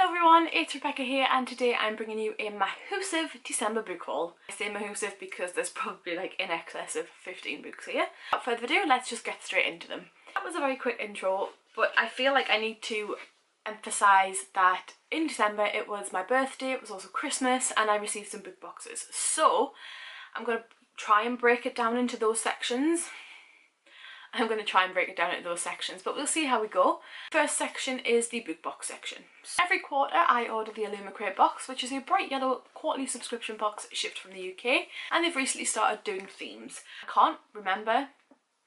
Hello everyone, it's Rebecca here and today I'm bringing you a massive December book haul. I say massive because there's probably like in excess of 15 books here. Without further ado, let's just get straight into them. That was a very quick intro, but I feel like I need to emphasise that in December it was my birthday, it was also Christmas, and I received some book boxes. So I'm going to try and break it down into those sections. But we'll see how we go. First section is the book box section. So every quarter I order the Illumicrate box, which is a bright yellow quarterly subscription box shipped from the UK, and they've recently started doing themes. I can't remember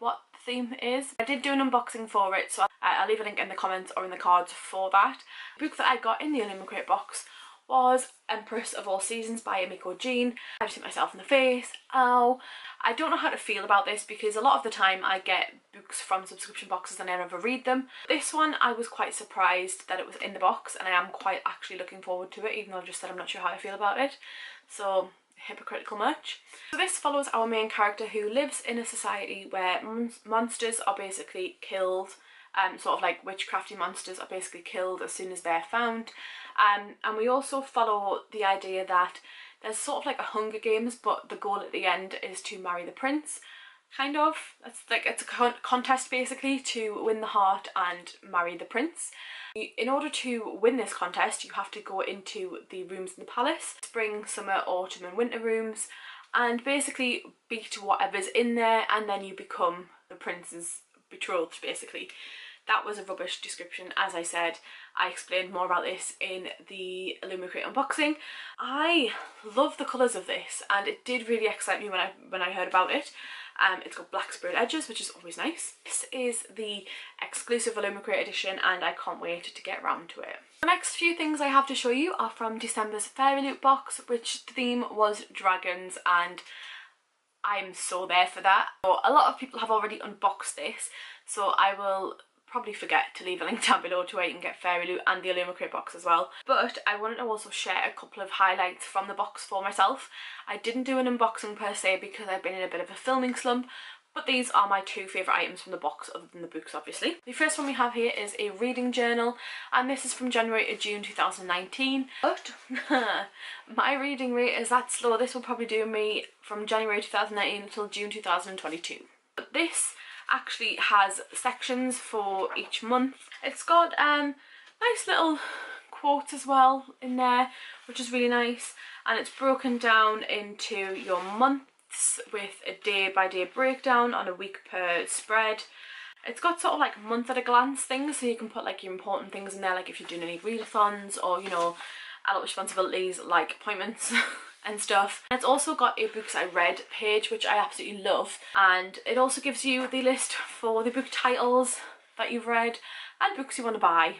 what the theme is. I did do an unboxing for it, so I'll leave a link in the comments or in the cards for that. The book that I got in the Illumicrate box was Empress of All Seasons by Emiko Jean. I've just hit myself in the face. Ow. I don't know how to feel about this because a lot of the time I get books from subscription boxes and I never read them. This one I was quite surprised that it was in the box, and I am quite actually looking forward to it, even though I've just said I'm not sure how I feel about it. So hypocritical much. So this follows our main character who lives in a society where monsters are basically killed. Sort of like witchcrafty monsters are basically killed as soon as they're found. And we also follow the idea that there's sort of like a Hunger Games, but the goal at the end is to marry the prince. Kind of. It's a contest basically to win the heart and marry the prince. In order to win this contest, you have to go into the rooms in the palace, spring, summer, autumn and winter rooms, and basically beat whatever's in there, and then you become the prince's betrothed basically. That was a rubbish description. As I said, I explained more about this in the Illumicrate unboxing. I love the colours of this, and it did really excite me when I heard about it. It's got black sprayed edges, which is always nice. This is the exclusive Illumicrate edition, and I can't wait to get around to it. The next few things I have to show you are from December's Fairy Loot box, which theme was dragons, and I'm so there for that. So a lot of people have already unboxed this, so I will probably forget to leave a link down below to where you can get Fairy Loot and the Illumicrate box as well. But I wanted to also share a couple of highlights from the box for myself. I didn't do an unboxing per se because I've been in a bit of a filming slump, but these are my two favourite items from the box other than the books obviously. The first one we have here is a reading journal, and this is from January to June 2019. But my reading rate is that slow. This will probably do me from January 2019 until June 2022. But this actually has sections for each month. It's got nice little quotes as well in there, which is really nice, and it's broken down into your months with a day-by-day breakdown on a week per spread. It's got sort of like month at a glance things, so you can put like your important things in there, like if you're doing any readathons or, you know, adult responsibilities like appointments and stuff. And it's also got a books I read page, which I absolutely love, and it also gives you the list for the book titles that you've read and books you want to buy.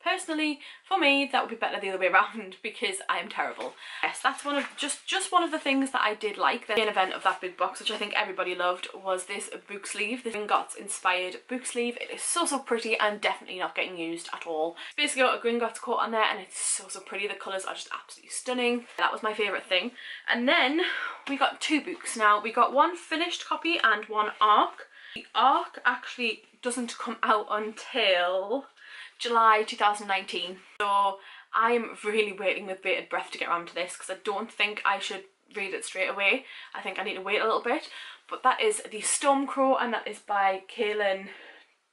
Personally, for me, that would be better the other way around because I am terrible. Yes, that's one of just one of the things that I did like. The main event of that big box, which I think everybody loved, was this book sleeve, this Gringotts inspired book sleeve. It is so pretty and definitely not getting used at all. It's basically got a Gringotts quote on there, and it's so pretty. The colours are just absolutely stunning. That was my favourite thing. And then we got two books. Now we got one finished copy and one ARC. The ARC actually doesn't come out until July 2019, so I'm really waiting with bated breath to get around to this because I don't think I should read it straight away. I think I need to wait a little bit. But that is the Stormcrow, and that is by Kaylin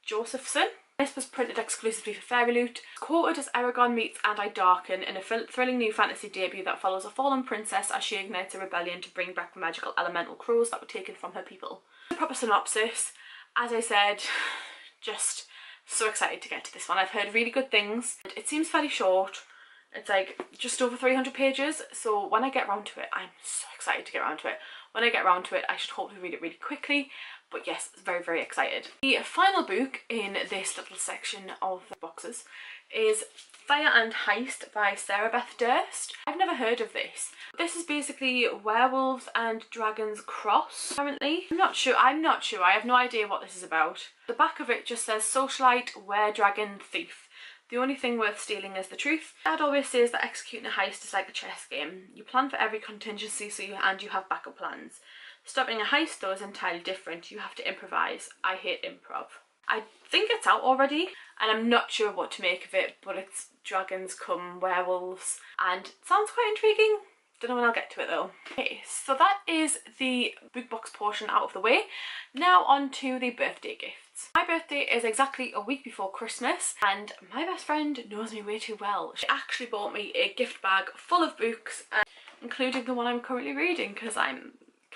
Josephson. This was printed exclusively for Fairy Loot. Quoted as Eragon meets Adi Darkin in a thrilling new fantasy debut that follows a fallen princess as she ignites a rebellion to bring back the magical elemental crows that were taken from her people. The proper synopsis, as I said, just so excited to get to this one. I've heard really good things. It seems fairly short. It's like just over 300 pages, so when I get around to it, I'm so excited to get around to it. When I get around to it, I should hopefully read it really quickly, but yes, very excited. The final book in this little section of the boxes is Fire and Heist by Sarah Beth Durst. I've never heard of this. This is basically Werewolves and Dragons Cross, apparently. I'm not sure. I have no idea what this is about. The back of it just says Socialite, Were-Dragon, Thief. The only thing worth stealing is the truth. Dad always says that executing a heist is like a chess game. You plan for every contingency and you have backup plans. Stopping a heist though is entirely different. You have to improvise. I hate improv. I think it's out already and I'm not sure what to make of it, but it's dragons come werewolves and it sounds quite intriguing. Don't know when I'll get to it though. Okay, so that is the book box portion out of the way. Now on to the birthday gifts. My birthday is exactly a week before Christmas and my best friend knows me way too well. She actually bought me a gift bag full of books, including the one I'm currently reading because I'm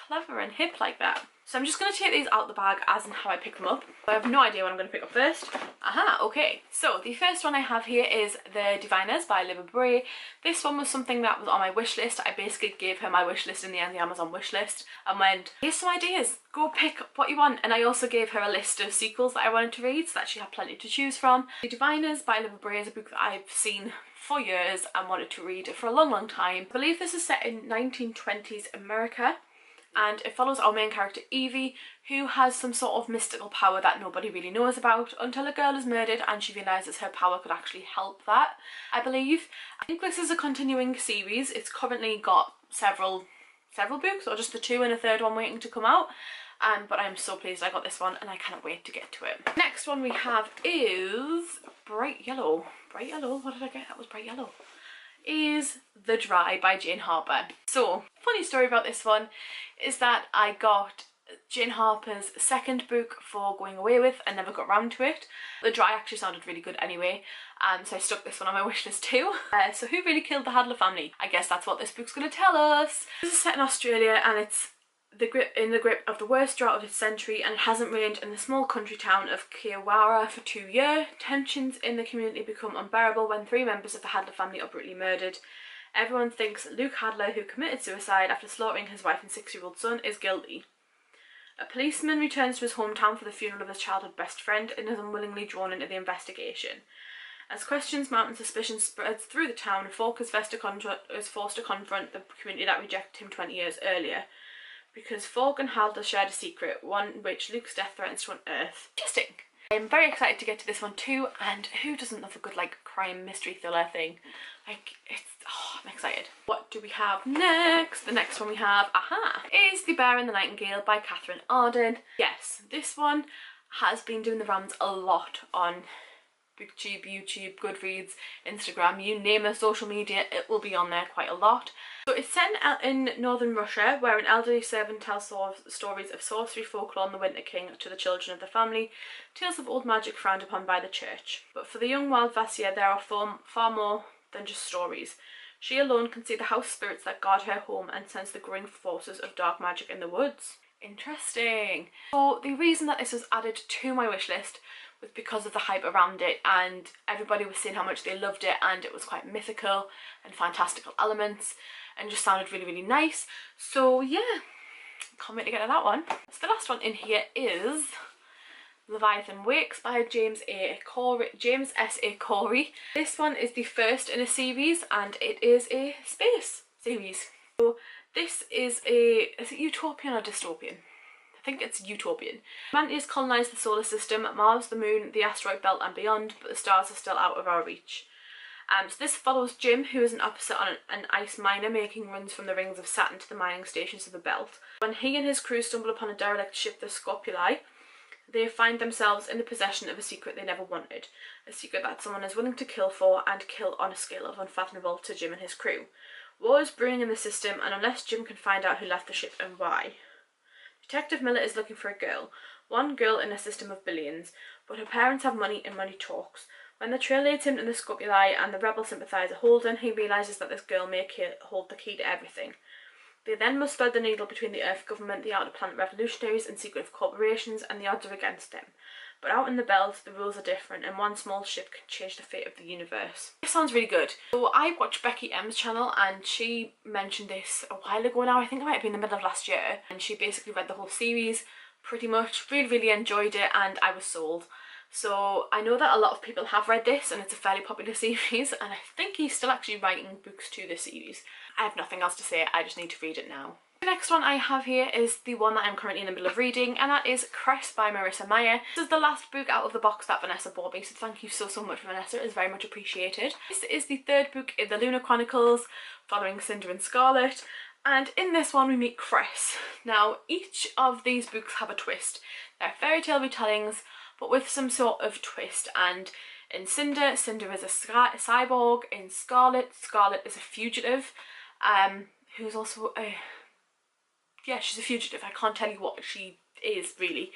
clever and hip like that. So I'm just going to take these out the bag as in how I pick them up. I have no idea what I'm going to pick up first. Aha, okay. So the first one I have here is The Diviners by Libba Bray. This one was something that was on my wish list. I basically gave her my wish list in the end, the Amazon wish list, and went, here's some ideas, go pick up what you want. And I also gave her a list of sequels that I wanted to read so that she had plenty to choose from. The Diviners by Libba Bray is a book that I've seen for years and wanted to read for a long time. I believe this is set in 1920s America. And it follows our main character Evie, who has some sort of mystical power that nobody really knows about until a girl is murdered and she realises her power could actually help that, I believe. I think this is a continuing series. It's currently got several books, or just the two and a third one waiting to come out. But I'm so pleased I got this one and I cannot wait to get to it. Next one we have is Bright Yellow. Bright Yellow? What did I get? That was Bright Yellow. Is The Dry by Jane Harper. So, funny story about this one is that I got Jane Harper's second book for going away with and never got round to it. The Dry actually sounded really good anyway, so I stuck this one on my wish list too. So who really killed the Hadler family? I guess that's what this book's going to tell us. This is set in Australia and it's in the grip of the worst drought of its century, and it hasn't rained in the small country town of Kiawara for 2 years. Tensions in the community become unbearable when 3 members of the Hadler family are brutally murdered. Everyone thinks Luke Hadler, who committed suicide after slaughtering his wife and 6-year-old son, is guilty. A policeman returns to his hometown for the funeral of his childhood best friend and is unwillingly drawn into the investigation. As questions mount and suspicion spreads through the town, Falk is forced to confront the community that rejected him 20 years earlier. Because Falk and Hadler shared a secret, one which Luke's death threatens to unearth. Interesting. I'm very excited to get to this one too, and who doesn't love a good like crime mystery thriller thing? Like, I'm excited. What do we have next? The next one we have, is The Bear and the Nightingale by Catherine Arden. Yes, this one has been doing the rounds a lot on BookTube, YouTube, Goodreads, Instagram, you name a social media, it will be on there quite a lot. So it's set in northern Russia, where an elderly servant tells stories of sorcery, folklore and the Winter King to the children of the family, tales of old magic frowned upon by the church. But for the young wild Vasya, there are far more than just stories. She alone can see the house spirits that guard her home and sense the growing forces of dark magic in the woods. Interesting. So the reason that this was added to my wish list was because of the hype around it, and everybody was saying how much they loved it, and it was quite mythical and fantastical elements and just sounded really nice. So yeah, can't wait to get to that one. So the last one in here is Leviathan Wakes by James S. A. Corey. This one is the first in a series and it is a space series. So this is it utopian or dystopian? I think it's utopian. Humanity has colonised the solar system, Mars, the moon, the asteroid belt and beyond, but the stars are still out of our reach. So this follows Jim, who is an officer on an ice miner making runs from the rings of Saturn to the mining stations of the belt. When he and his crew stumble upon a derelict ship, the Scopuli, they find themselves in the possession of a secret they never wanted. A secret that someone is willing to kill for and kill on a scale of unfathomable to Jim and his crew. War is brewing in the system, and unless Jim can find out who left the ship and why. Detective Miller is looking for a girl. One girl in a system of billions, but her parents have money and money talks. When the trail leads him to the Scopuli and the rebel sympathiser Holden, he realises that this girl may hold the key to everything. They then must thread the needle between the Earth government, the Outer Planet revolutionaries and secretive corporations, and the odds are against them. But out in the belt, the rules are different, and one small ship can change the fate of the universe. This sounds really good. So I watched Becky M's channel and she mentioned this a while ago now, I think it might have been in the middle of last year, and she basically read the whole series pretty much, really enjoyed it, and I was sold. So I know that a lot of people have read this and it's a fairly popular series, and I think he's still actually writing books to this series. I have nothing else to say, I just need to read it now. The next one I have here is the one that I'm currently in the middle of reading, and that is Cress by Marissa Meyer. This is the last book out of the box that Vanessa bought me, so thank you so much Vanessa, it is very much appreciated. This is the third book in the Lunar Chronicles, following Cinder and Scarlet, and in this one we meet Cress. Now each of these books have a twist. They're fairy tale retellings, but with some sort of twist. And in Cinder, Cinder is a cyborg. In Scarlet, Scarlet is a fugitive, who's also a, yeah, she's a fugitive. I can't tell you what she is really.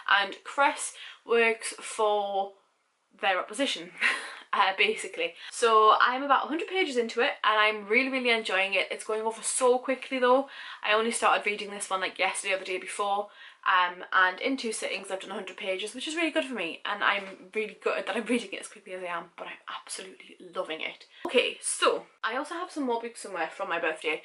And Cress works for their opposition, basically. So I'm about 100 pages into it and I'm really enjoying it. It's going over so quickly though. I only started reading this one like yesterday or the day before, and in 2 sittings I've done 100 pages, which is really good for me, and I'm really gutted that I'm reading it as quickly as I am, but I'm absolutely loving it. Okay, so I also have some more books somewhere from my birthday,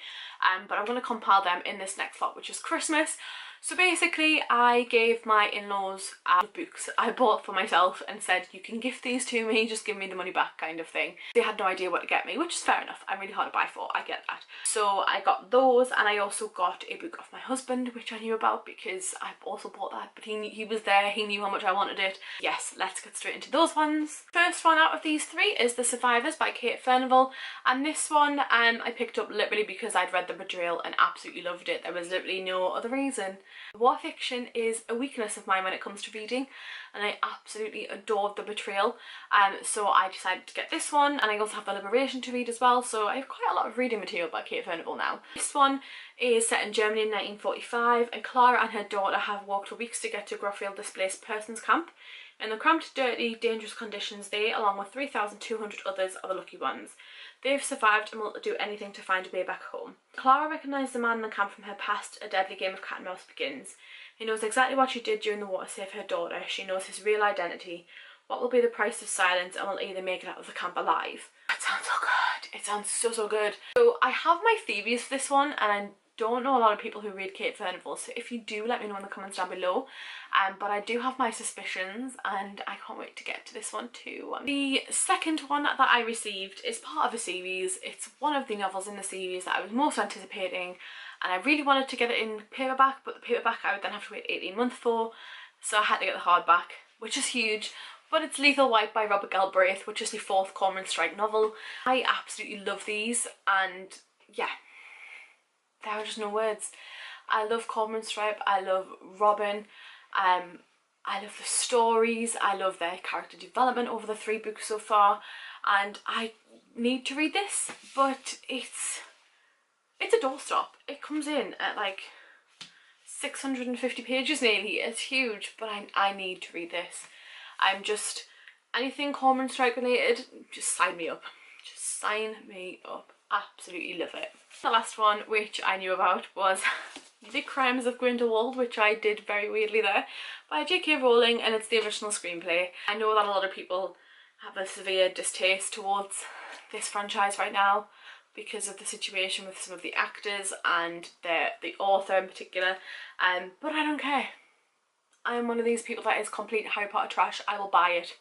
but I'm going to compile them in this next lot, which is Christmas. So basically I gave my in-laws books I bought for myself and said, you can gift these to me, just give me the money back kind of thing. They had no idea what to get me, which is fair enough. I'm really hard to buy for, I get that. So I got those, and I also got a book of my husband, which I knew about because I also bought that, but he was there, he knew how much I wanted it. Yes, let's get straight into those ones. First one out of these 3 is The Survivors by Kate Furnivall, and this one I picked up literally because I'd read The Betrayal and absolutely loved it. There was literally no other reason. War fiction is a weakness of mine when it comes to reading, and I absolutely adored The Betrayal, so I decided to get this one, and I also have The Liberation to read as well, so I have quite a lot of reading material by Kate Furnivall now. This one is set in Germany in 1945, and Clara and her daughter have walked for weeks to get to Groffield Displaced Persons Camp. In the cramped, dirty, dangerous conditions, they, along with 3,200 others, are the lucky ones. They've survived and will do anything to find a way back home. Clara recognised the man in the camp from her past. A deadly game of cat and mouse begins. He knows exactly what she did during the war to save her daughter. She knows his real identity. What will be the price of silence, and will either make it out of the camp alive. It sounds so good. It sounds so good. So I have my theories for this one, and I don't know a lot of people who read Kate Furnivall, so if you do, let me know in the comments down below. But I do have my suspicions, and I can't wait to get to this one too. The second one that I received is part of a series. It's one of the novels in the series that I was most anticipating, and I really wanted to get it in paperback, but the paperback I would then have to wait 18 months for, so I had to get the hardback, which is huge. But it's Lethal White by Robert Galbraith, which is the 4th Cormoran Strike novel. I absolutely love these, and yeah, there are just no words. I love Cormoran Strike, I love Robin, I love the stories, I love their character development over the 3 books so far, and I need to read this, but it's a doorstop. It comes in at like 650 pages nearly. It's huge, but I need to read this. I'm just, anything Cormoran Strike related, just sign me up. Just sign me up. Absolutely love it. The last one, which I knew about, was The Crimes of Grindelwald, which I did very weirdly there, by J.K. Rowling, and it's the original screenplay. I know that a lot of people have a severe distaste towards this franchise right now because of the situation with some of the actors and the author in particular, but I don't care. I am one of these people that is complete Harry Potter trash. I will buy it.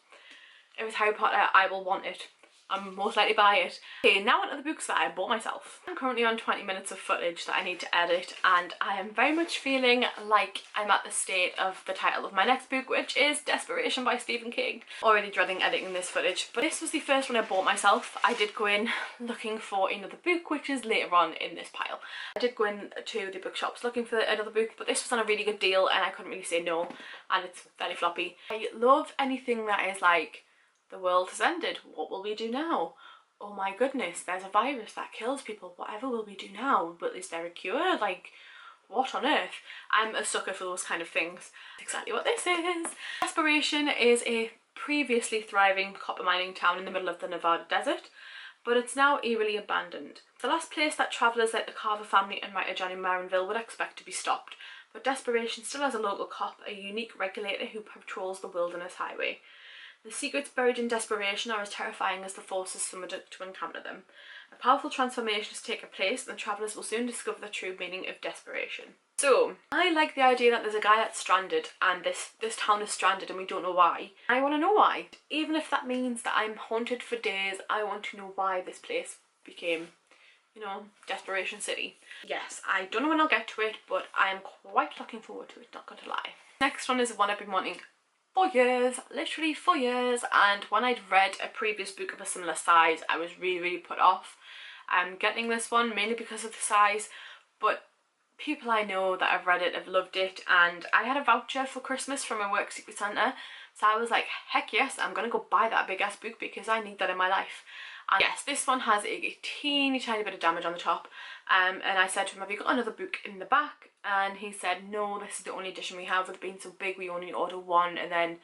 If it's Harry Potter, I will want it. I'm most likely buy it. Okay, now onto the books that I bought myself. I'm currently on 20 minutes of footage that I need to edit, and I am very much feeling like I'm at the state of the title of my next book, which is Desperation by Stephen King. Already dreading editing this footage, but this was the first one I bought myself. I did go in looking for another book, which is later on in this pile. I did go in to the bookshops looking for another book, but this was on a really good deal and I couldn't really say no, and it's very floppy. I love anything that is like, the world has ended, what will we do now? Oh my goodness, there's a virus that kills people, whatever will we do now? But is there a cure? Like, what on earth? I'm a sucker for those kind of things. That's exactly what this is. Desperation is a previously thriving copper mining town in the middle of the Nevada desert, but it's now eerily abandoned. The last place that travellers like the Carver family and writer Johnny Marinville would expect to be stopped, but Desperation still has a local cop, a unique regulator who patrols the wilderness highway. The secrets buried in Desperation are as terrifying as the forces summoned to encounter them. A powerful transformation has taken place, and the travellers will soon discover the true meaning of desperation. So, I like the idea that there's a guy that's stranded, and this town is stranded and we don't know why. I want to know why. Even if that means that I'm haunted for days, I want to know why this place became, you know, Desperation City. Yes, I don't know when I'll get to it, but I am quite looking forward to it, not gonna lie. Next one is one I've been wanting for years, literally for years, and when I'd read a previous book of a similar size, I was really put off. I'm getting this one mainly because of the size, but people I know that have read it have loved it, and I had a voucher for Christmas from my work Secret Santa, So I was like, heck yes, I'm gonna go buy that big ass book because I need that in my life. And yes, this one has a teeny tiny bit of damage on the top, and I said to him, have you got another book in the back? And he said, no, this is the only edition we have. With it being so big, we only order one, and then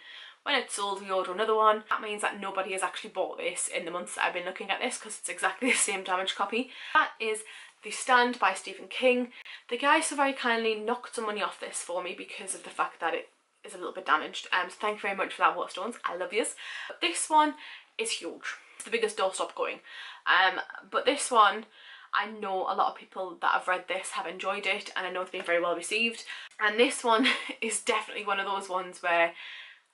when it's sold we order another one. That means that nobody has actually bought this in the months that I've been looking at this, because it's exactly the same damaged copy. That is The Stand by Stephen King. The guy so very kindly knocked some money off this for me because of the fact that it is a little bit damaged, so thank you very much for that, Waterstones, I love yous. But this one is huge. It's the biggest doorstop going. But this one, I know a lot of people that have read this have enjoyed it, and I know it's been very well received. And this one is definitely one of those ones where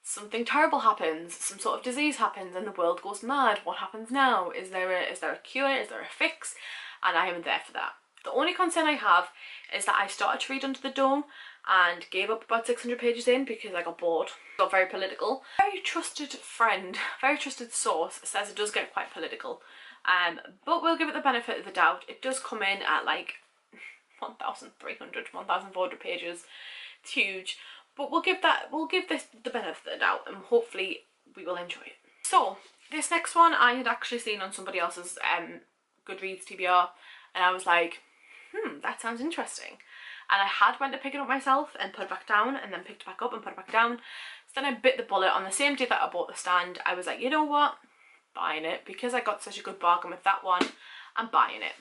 something terrible happens, some sort of disease happens, and the world goes mad. What happens now? Is there a cure? Is there a fix? And I am there for that. The only concern I have is that I started to read Under the Dome and gave up about 600 pages in because I got bored. Got very political. Very trusted friend, very trusted source says it does get quite political, but we'll give it the benefit of the doubt. It does come in at like 1,300, 1,400 pages. It's huge, but we'll give this the benefit of the doubt, and hopefully we will enjoy it. So this next one I had actually seen on somebody else's Goodreads TBR, and I was like, that sounds interesting. And I had went to pick it up myself and put it back down, and then picked it back up and put it back down. So then I bit the bullet. On the same day that I bought The Stand, I was like, you know what, buying it, because I got such a good bargain with that one. I'm buying it.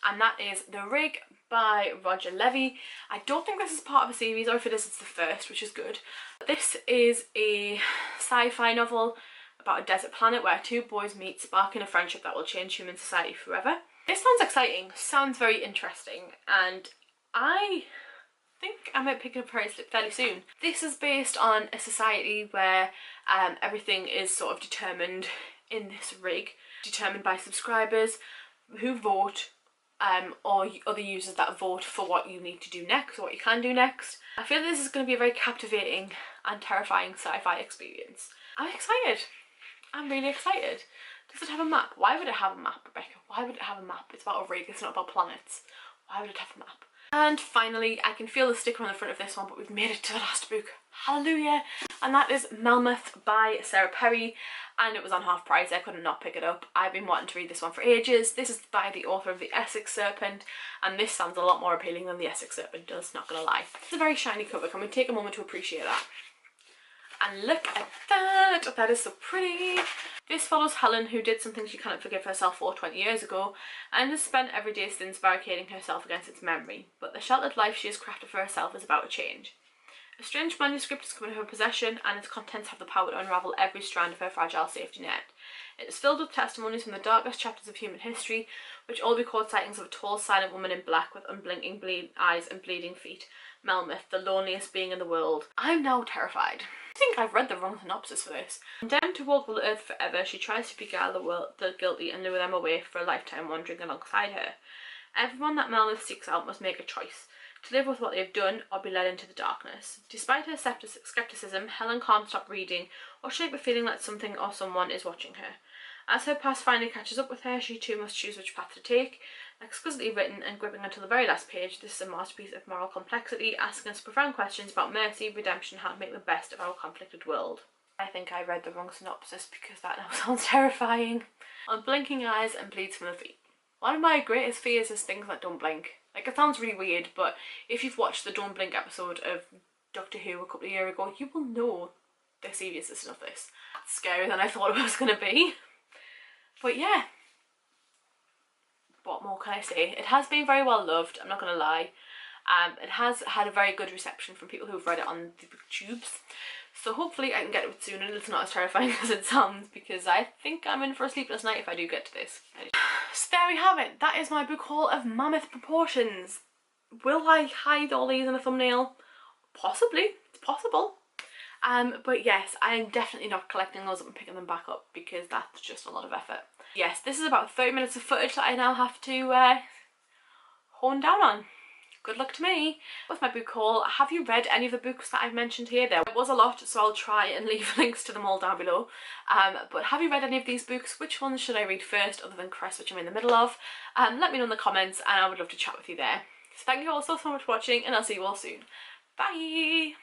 And that is The Rig by Roger Levy. I don't think this is part of a series, or if it is, it's the first, which is good. This is a sci-fi novel about a desert planet where two boys meet, sparking a friendship that will change human society forever. This sounds exciting, sounds very interesting, and I think I might pick it up fairly soon. This is based on a society where everything is sort of determined in this rig, determined by subscribers who vote, or other users that vote for what you need to do next, or what you can do next. I feel this is going to be a very captivating and terrifying sci-fi experience. I'm excited. I'm really excited. Does it have a map? Why would it have a map, Rebecca? Why would it have a map? It's about a rig, it's not about planets. Why would it have a map? And finally, I can feel the sticker on the front of this one, but we've made it to the last book. Hallelujah! And that is Melmoth by Sarah Perry, and it was on half price. I couldn't not pick it up. I've been wanting to read this one for ages. This is by the author of The Essex Serpent, and this sounds a lot more appealing than The Essex Serpent does, not gonna lie. It's a very shiny cover. Can we take a moment to appreciate that? And look at that! That is so pretty! This follows Helen, who did something she cannot forgive herself for 20 years ago, and has spent every day since barricading herself against its memory. But the sheltered life she has crafted for herself is about to change. A strange manuscript has come into her possession, and its contents have the power to unravel every strand of her fragile safety net. It is filled with testimonies from the darkest chapters of human history, which all record sightings of a tall, silent woman in black with unblinking eyes and bleeding feet. Melmoth, the loneliest being in the world. I'm now terrified. I think I've read the wrong synopsis for this. Condemned to walk the earth forever, she tries to beguile the guilty and lure them away for a lifetime wandering alongside her. Everyone that Melmoth seeks out must make a choice, to live with what they have done or be led into the darkness. Despite her skepticism, Helen can't stop reading or shake the feeling that something or someone is watching her. As her past finally catches up with her, she too must choose which path to take. Exquisitely written and gripping until the very last page, this is a masterpiece of moral complexity, asking us profound questions about mercy, redemption, how to make the best of our conflicted world. I think I read the wrong synopsis because that now sounds terrifying. Unblinking eyes and bleeds from the feet. One of my greatest fears is things that don't blink. Like, it sounds really weird, but if you've watched the Don't Blink episode of Doctor Who a couple of years ago, you will know the seriousness of this. It's scarier than I thought it was going to be. But yeah. What more can I say? It has been very well loved, I'm not going to lie. It has had a very good reception from people who've read it on the booktubes. So hopefully I can get to it soon and it's not as terrifying as it sounds, because I think I'm in for a sleepless night if I do get to this. So there we have it. That is my book haul of mammoth proportions. Will I hide all these in a thumbnail? Possibly. It's possible. But yes, I'm definitely not collecting those up and picking them back up because that's just a lot of effort. Yes, this is about 30 minutes of footage that I now have to hone down on. Good luck to me. With my book haul, have you read any of the books that I've mentioned here? There was a lot, so I'll try and leave links to them all down below. But have you read any of these books? Which ones should I read first other than Cress, which I'm in the middle of? Let me know in the comments and I would love to chat with you there. So thank you all so much for watching and I'll see you all soon. Bye!